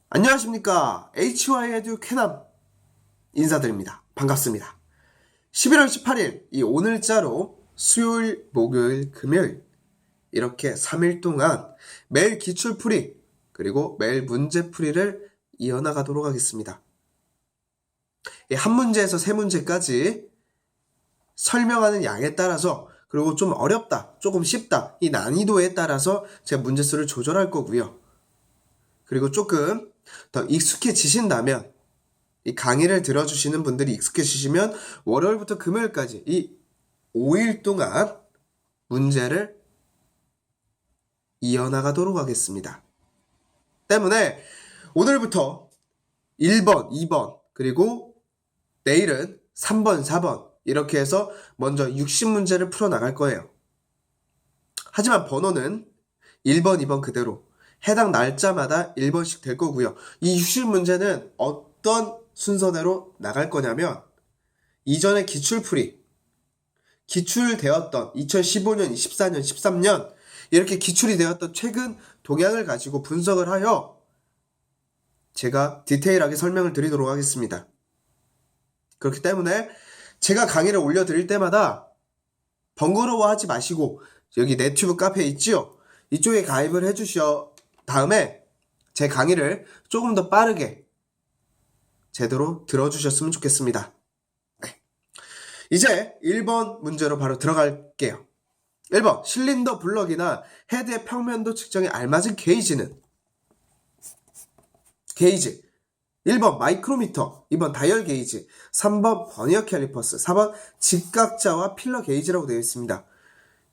안녕하십니까. HY에듀 캐남 인사드립니다. 반갑습니다. 11월 18일 이 오늘자로 수요일, 목요일, 금요일 이렇게 3일 동안 매일 기출풀이 그리고 매일 문제풀이를 이어나가도록 하겠습니다. 한 문제에서 세 문제까지 설명하는 양에 따라서 그리고 좀 어렵다, 조금 쉽다 이 난이도에 따라서 제가 문제수를 조절할 거고요. 그리고 조금 더 익숙해지신다면 이 강의를 들어주시는 분들이 익숙해지시면 월요일부터 금요일까지 이 5일 동안 문제를 이어나가도록 하겠습니다. 때문에 오늘부터 1번, 2번 그리고 내일은 3번, 4번 이렇게 해서 먼저 60문제를 풀어나갈 거예요. 하지만 번호는 1번, 2번 그대로 해당 날짜마다 1번씩 될 거고요. 이 60문제는 어떤 순서대로 나갈 거냐면 이전에 기출풀이, 기출되었던 2015년, 24년, 13년 이렇게 기출이 되었던 최근 동향을 가지고 분석을 하여 제가 디테일하게 설명을 드리도록 하겠습니다. 그렇기 때문에 제가 강의를 올려드릴 때마다 번거로워하지 마시고 여기 네튜브 카페 있지요? 이쪽에 가입을 해주셔 다음에 제 강의를 조금 더 빠르게 제대로 들어주셨으면 좋겠습니다. 네. 이제 1번 문제로 바로 들어갈게요. 1번 실린더 블럭이나 헤드의 평면도 측정에 알맞은 게이지는 게이지 1번 마이크로미터, 2번 다이얼 게이지, 3번 버니어 캘리퍼스, 4번 직각자와 필러 게이지라고 되어 있습니다.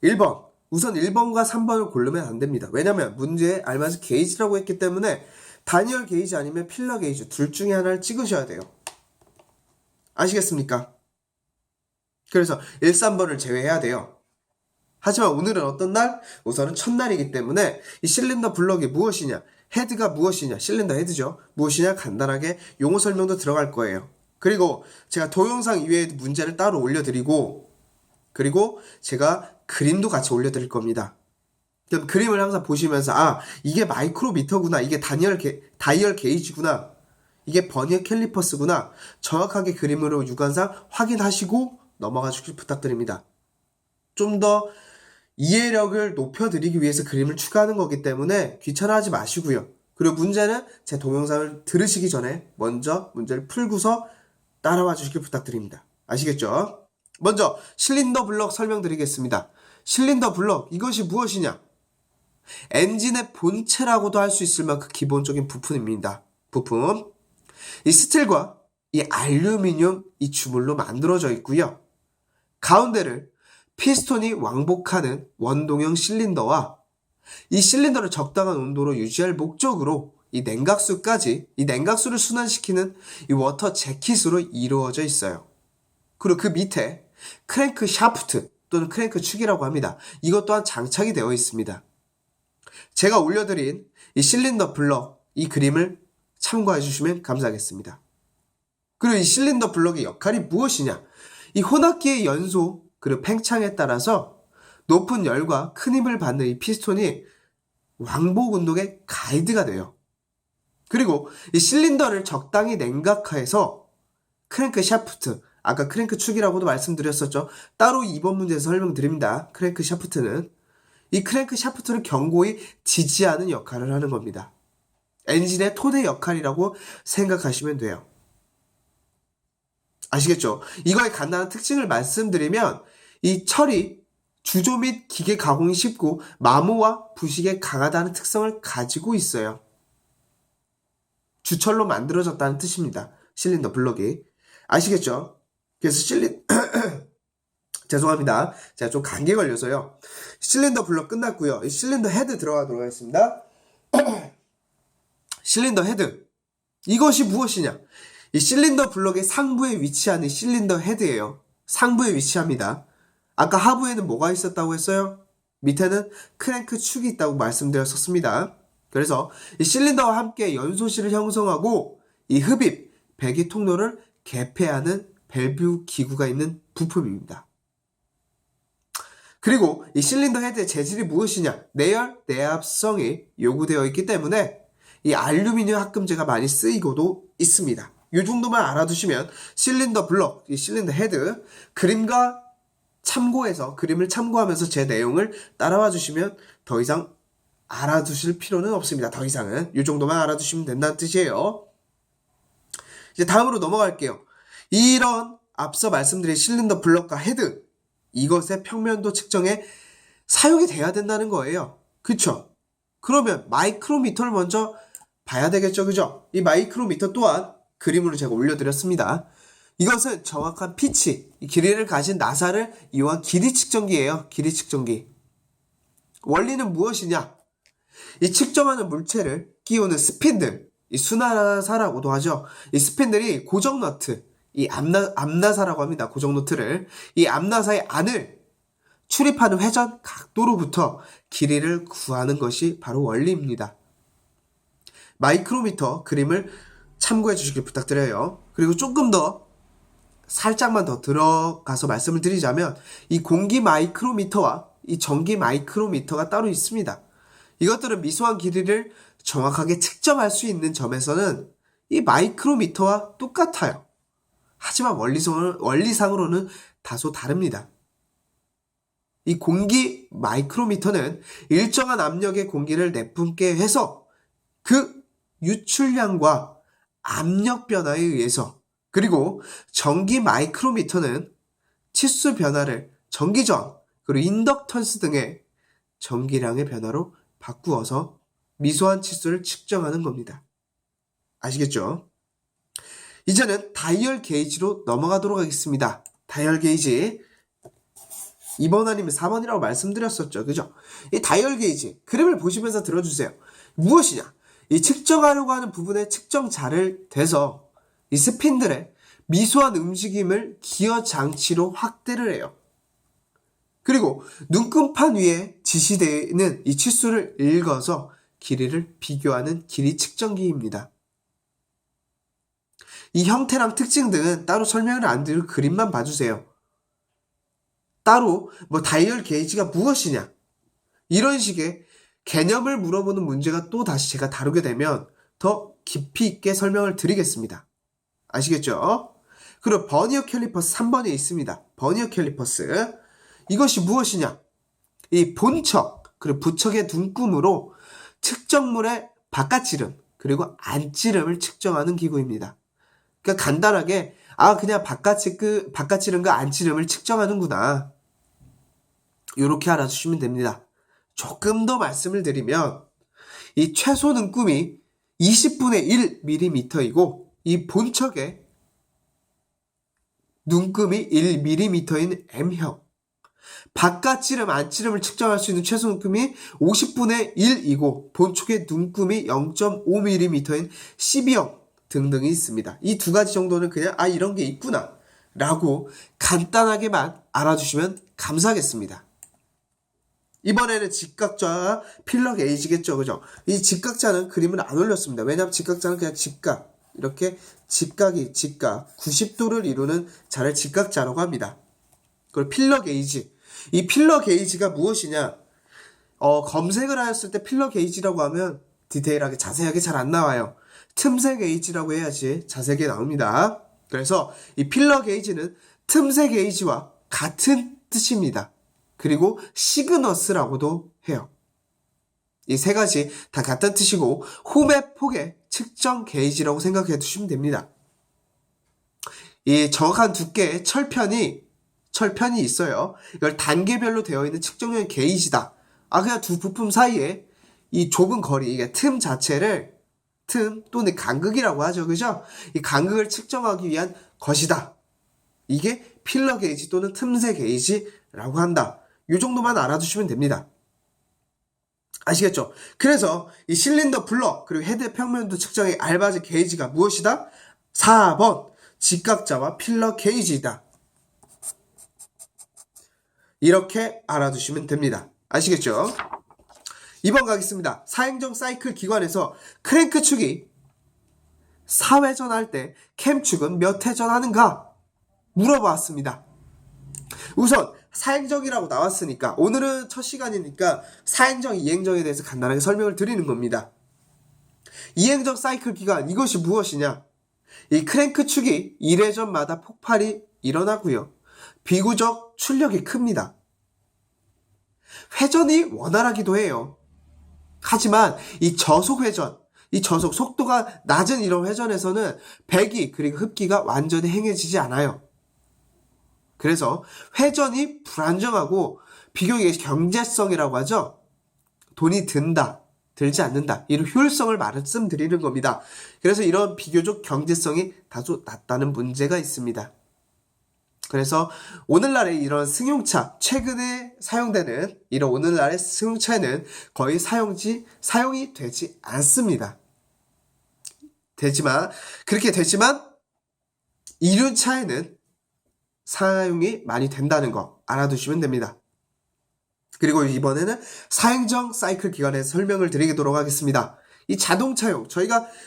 1번 우선 1번과 3번을 고르면 안 됩니다. 왜냐면 문제에 알맞은 게이지라고 했기 때문에 다니얼 게이지 아니면 필러 게이지 둘 중에 하나를 찍으셔야 돼요. 아시겠습니까? 그래서 1, 3번을 제외해야 돼요. 하지만 오늘은 어떤 날? 우선은 첫날이기 때문에 이 실린더 블럭이 무엇이냐? 헤드가 무엇이냐? 실린더 헤드죠. 무엇이냐? 간단하게 용어 설명도 들어갈 거예요. 그리고 제가 동영상 이외에 문제를 따로 올려드리고 그리고 제가 그림도 같이 올려드릴 겁니다. 그럼 그림을 항상 보시면서 이게 마이크로미터구나, 이게 다이얼 게이지구나, 이게 버니어 캘리퍼스구나 정확하게 그림으로 육안상 확인하시고 넘어가 주길 부탁드립니다. 좀 더 이해력을 높여드리기 위해서 그림을 추가하는 거기 때문에 귀찮아하지 마시고요. 그리고 문제는 제 동영상을 들으시기 전에 먼저 문제를 풀고서 따라와 주시길 부탁드립니다. 아시겠죠? 먼저 실린더 블럭 설명드리겠습니다. 실린더 블럭 이것이 무엇이냐? 엔진의 본체라고도 할 수 있을 만큼 기본적인 부품입니다. 부품 이 스틸과 이 알루미늄 이 주물로 만들어져 있고요. 가운데를 피스톤이 왕복하는 원동형 실린더와 이 실린더를 적당한 온도로 유지할 목적으로 이 냉각수까지 이 냉각수를 순환시키는 이 워터 재킷으로 이루어져 있어요. 그리고 그 밑에 크랭크 샤프트 또는 크랭크 축이라고 합니다. 이것 또한 장착이 되어 있습니다. 제가 올려드린 이 실린더 블럭 이 그림을 참고해 주시면 감사하겠습니다. 그리고 이 실린더 블럭의 역할이 무엇이냐? 이 혼합기의 연소 그리고 팽창에 따라서 높은 열과 큰 힘을 받는 이 피스톤이 왕복 운동의 가이드가 돼요. 그리고 이 실린더를 적당히 냉각해서 크랭크 샤프트 아까 크랭크 축이라고도 말씀드렸었죠. 따로 2번 문제에서 설명드립니다. 크랭크 샤프트는 이 크랭크 샤프트를 견고히 지지하는 역할을 하는 겁니다. 엔진의 토대 역할이라고 생각하시면 돼요. 아시겠죠? 이거의 간단한 특징을 말씀드리면 이 철이 주조 및 기계 가공이 쉽고 마모와 부식에 강하다는 특성을 가지고 있어요. 주철로 만들어졌다는 뜻입니다. 실린더 블럭이. 아시겠죠? 그래서 죄송합니다. 제가 좀 감기 걸려서요. 실린더 블럭 끝났고요. 실린더 헤드 들어가도록 하겠습니다. 실린더 헤드. 이것이 무엇이냐? 이 실린더 블럭의 상부에 위치하는 실린더 헤드예요. 상부에 위치합니다. 아까 하부에는 뭐가 있었다고 했어요? 밑에는 크랭크 축이 있다고 말씀드렸었습니다. 그래서 이 실린더와 함께 연소실을 형성하고 이 흡입, 배기 통로를 개폐하는 밸브 기구가 있는 부품입니다. 그리고 이 실린더 헤드의 재질이 무엇이냐? 내열, 내압성이 요구되어 있기 때문에 이 알루미늄 합금제가 많이 쓰이고도 있습니다. 이 정도만 알아두시면 실린더 블럭, 이 실린더 헤드 그림과 그림을 참고하면서 제 내용을 따라와 주시면 더 이상 알아두실 필요는 없습니다. 더 이상은 이 정도만 알아두시면 된다는 뜻이에요. 이제 다음으로 넘어갈게요. 이런 앞서 말씀드린 실린더 블럭과 헤드 이것의 평면도 측정에 사용이 돼야 된다는 거예요. 그쵸? 그러면 마이크로미터를 먼저 봐야 되겠죠. 그죠? 이 마이크로미터 또한 그림으로 제가 올려드렸습니다. 이것은 정확한 피치, 이 길이를 가진 나사를 이용한 길이 측정기예요. 길이 측정기. 원리는 무엇이냐? 이 측정하는 물체를 끼우는 스핀들, 이 수나사라고도 하죠. 이 스핀들이 고정 너트, 이 암나사라고 합니다. 고정 너트를. 이 암나사의 안을 출입하는 회전 각도로부터 길이를 구하는 것이 바로 원리입니다. 마이크로미터 그림을 참고해 주시길 부탁드려요. 그리고 조금 더 살짝만 더 들어가서 말씀을 드리자면 이 공기 마이크로미터와 이 전기 마이크로미터가 따로 있습니다. 이것들은 미소한 길이를 정확하게 측정할 수 있는 점에서는 이 마이크로미터와 똑같아요. 하지만 원리상으로는 다소 다릅니다. 이 공기 마이크로미터는 일정한 압력의 공기를 내뿜게 해서 그 유출량과 압력 변화에 의해서 그리고 전기 마이크로미터는 치수 변화를 전기저항 그리고 인덕턴스 등의 전기량의 변화로 바꾸어서 미소한 치수를 측정하는 겁니다. 아시겠죠? 이제는 다이얼 게이지로 넘어가도록 하겠습니다. 다이얼 게이지 2번 아니면 4번이라고 말씀드렸었죠. 그죠? 이 다이얼 게이지 그림을 보시면서 들어주세요. 무엇이냐? 이 측정하려고 하는 부분에 측정자를 대서 이 스핀들의 미소한 움직임을 기어 장치로 확대를 해요. 그리고 눈금판 위에 지시되는 이 치수를 읽어서 길이를 비교하는 길이 측정기입니다. 이 형태랑 특징 등은 따로 설명을 안 드리고 그림만 봐주세요. 따로 다이얼 게이지가 무엇이냐 이런 식의 개념을 물어보는 문제가 또 다시 제가 다루게 되면 더 깊이 있게 설명을 드리겠습니다. 아시겠죠? 그리고 버니어 캘리퍼스 3번에 있습니다. 버니어 캘리퍼스 이것이 무엇이냐 이 본척 그리고 부척의 눈금으로 측정물의 바깥지름 그리고 안지름을 측정하는 기구입니다. 그러니까 간단하게 그냥 바깥지름과 안지름을 측정하는구나 이렇게 알아주시면 됩니다. 조금 더 말씀을 드리면 이 최소 눈금이 20분의 1mm이고 이 본척의 눈금이 1mm인 M형 바깥지름, 안지름을 측정할 수 있는 최소 눈금이 50분의 1이고 본척의 눈금이 0.5mm인 CB형 등등이 있습니다. 이 두 가지 정도는 그냥 이런 게 있구나 라고 간단하게만 알아주시면 감사하겠습니다. 이번에는 직각자와 필러 게이지겠죠. 그죠? 이 직각자는 그림을 안 올렸습니다. 왜냐하면 직각자는 그냥 직각 이렇게 직각 90도를 이루는 자를 직각자라고 합니다. 그리고 필러 게이지 이 필러 게이지가 무엇이냐 검색을 하였을 때 필러 게이지라고 하면 디테일하게 자세하게 잘 안 나와요. 틈새 게이지라고 해야지 자세하게 나옵니다. 그래서 이 필러 게이지는 틈새 게이지와 같은 뜻입니다. 그리고 시그너스라고도 해요. 이 세 가지 다 같은 뜻이고 홈의 폭의 측정 게이지라고 생각해 두시면 됩니다. 이 정확한 두께의 철편이 있어요. 이걸 단계별로 되어 있는 측정용 게이지다. 그냥 두 부품 사이에 이 좁은 거리, 이게 틈 자체를 틈 또는 간극이라고 하죠. 그죠? 이 간극을 측정하기 위한 것이다. 이게 필러 게이지 또는 틈새 게이지라고 한다. 이 정도만 알아두시면 됩니다. 아시겠죠? 그래서 이 실린더 블럭 그리고 헤드 평면도 측정의 알바지 게이지가 무엇이다? 4번 직각자와 필러 게이지이다. 이렇게 알아두시면 됩니다. 아시겠죠? 2번 가겠습니다. 사행정 사이클 기관에서 크랭크 축이 4회전 할 때 캠 축은 몇 회전 하는가? 물어봤습니다. 우선 사행정이라고 나왔으니까 오늘은 첫 시간이니까 사행정, 이행정에 대해서 간단하게 설명을 드리는 겁니다. 이행적 사이클 기간, 이것이 무엇이냐? 이 크랭크 축이 1회전마다 폭발이 일어나고요. 비교적 출력이 큽니다. 회전이 원활하기도 해요. 하지만 이 저속 회전, 이 저속 속도가 낮은 이런 회전에서는 배기 그리고 흡기가 완전히 행해지지 않아요. 그래서 회전이 불안정하고 비교적 경제성이라고 하죠. 돈이 든다, 들지 않는다, 이런 효율성을 말씀드리는 겁니다. 그래서 이런 비교적 경제성이 다소 낮다는 문제가 있습니다. 그래서 오늘날의 이런 승용차, 최근에 사용되는 이런 오늘날의 승용차에는 거의 사용이 되지 않습니다. 그렇게 되지만 이륜차에는 사용이 많이 된다는 거 알아두시면 됩니다. 그리고 이번에는 사행정 사이클 기간에 설명을 드리도록 하겠습니다. 이 자동차용,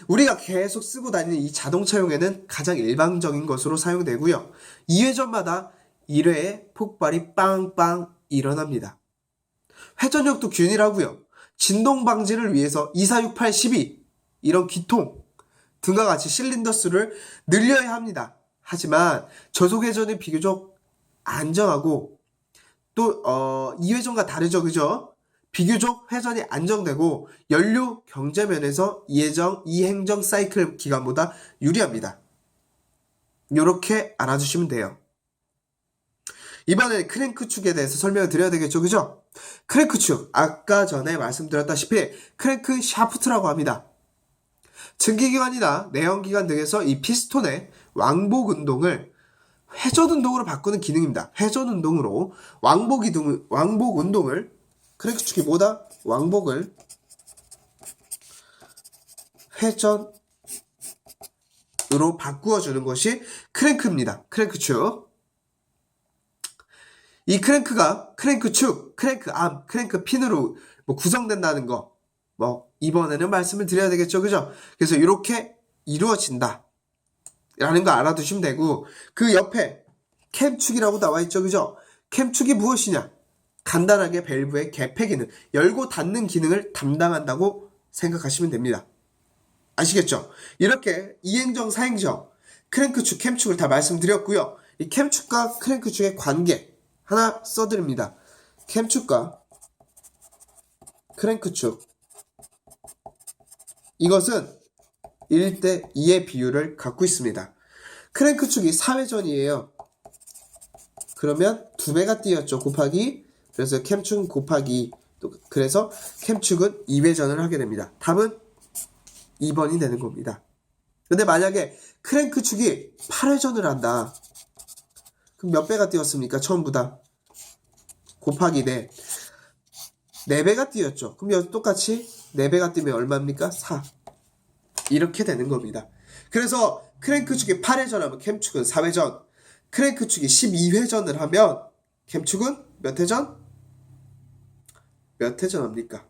우리가 계속 쓰고 다니는 이 자동차용에는 가장 일반적인 것으로 사용되고요. 2회전마다 1회의 폭발이 빵빵 일어납니다. 회전력도 균일하고요. 진동 방지를 위해서 2, 4, 6, 8, 12 이런 기통 등과 같이 실린더 수를 늘려야 합니다. 하지만 저속 회전이 비교적 안정하고 또 2회전과 다르죠, 그죠? 비교적 회전이 안정되고 연료 경제 면에서 이행정 사이클 기간보다 유리합니다. 이렇게 알아주시면 돼요. 이번에 크랭크 축에 대해서 설명을 드려야 되겠죠, 그죠? 크랭크 축, 아까 전에 말씀드렸다시피 크랭크 샤프트라고 합니다. 증기기관이나 내연기관 등에서 이 피스톤의 왕복 운동을 회전 운동으로 바꾸는 기능입니다. 회전 운동으로 왕복 운동을 크랭크 축이 뭐다? 왕복을 회전으로 바꾸어주는 것이 크랭크입니다. 크랭크 축. 이 크랭크가 크랭크 축, 크랭크 암, 크랭크 핀으로 구성된다는 거 이번에는 말씀을 드려야 되겠죠, 그죠? 그래서 이렇게 이루어진다 라는 거 알아두시면 되고, 그 옆에 캠축이라고 나와 있죠, 그죠? 캠축이 무엇이냐? 간단하게 밸브의 개폐 기능, 열고 닫는 기능을 담당한다고 생각하시면 됩니다. 아시겠죠? 이렇게 이행정, 사행정, 크랭크축, 캠축을 다 말씀드렸고요. 이 캠축과 크랭크축의 관계 하나 써드립니다. 캠축과 크랭크축, 이것은 1대 2의 비율을 갖고 있습니다. 크랭크축이 4회전이에요. 그러면 2배가 뛰었죠. 곱하기, 그래서 캠축 곱하기, 그래서 캠축은 2회전을 하게 됩니다. 답은 2번이 되는 겁니다. 근데 만약에 크랭크축이 8회전을 한다. 그럼 몇 배가 뛰었습니까? 처음보다 곱하기 4. 4배가 뛰었죠. 그럼 똑같이 4배가 뛰면 얼마입니까? 4. 이렇게 되는 겁니다. 그래서 크랭크축이 8회전하면 캠축은 4회전, 크랭크축이 12회전을 하면 캠축은 몇 회전? 몇 회전 합니까?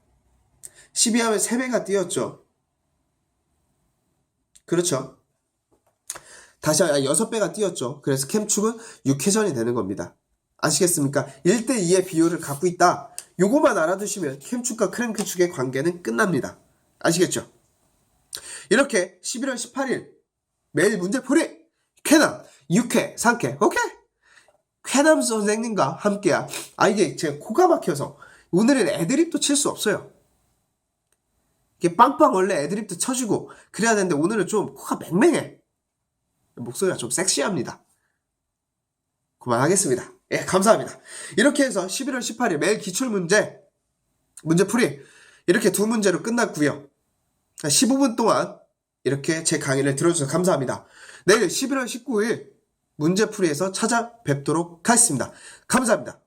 12하면 3배가 뛰었죠. 그렇죠. 다시 6배가 뛰었죠. 그래서 캠축은 6회전이 되는 겁니다. 아시겠습니까? 1대 2의 비율을 갖고 있다. 요거만 알아두시면 캠축과 크랭크축의 관계는 끝납니다. 아시겠죠? 이렇게 11월 18일 매일 문제풀이 쾌남 6회 3회 오케이? 쾌남 선생님과 함께야. 이게 제가 코가 막혀서 오늘은 애드립도 칠 수 없어요. 이게 빵빵 원래 애드립도 쳐주고 그래야 되는데 오늘은 좀 코가 맹맹해. 목소리가 좀 섹시합니다. 그만하겠습니다. 예, 감사합니다. 이렇게 해서 11월 18일 매일 문제풀이 이렇게 2문제로 끝났고요. 15분 동안 이렇게 제 강의를 들어주셔서 감사합니다. 내일 11월 19일 문제풀이에서 찾아뵙도록 하겠습니다. 감사합니다.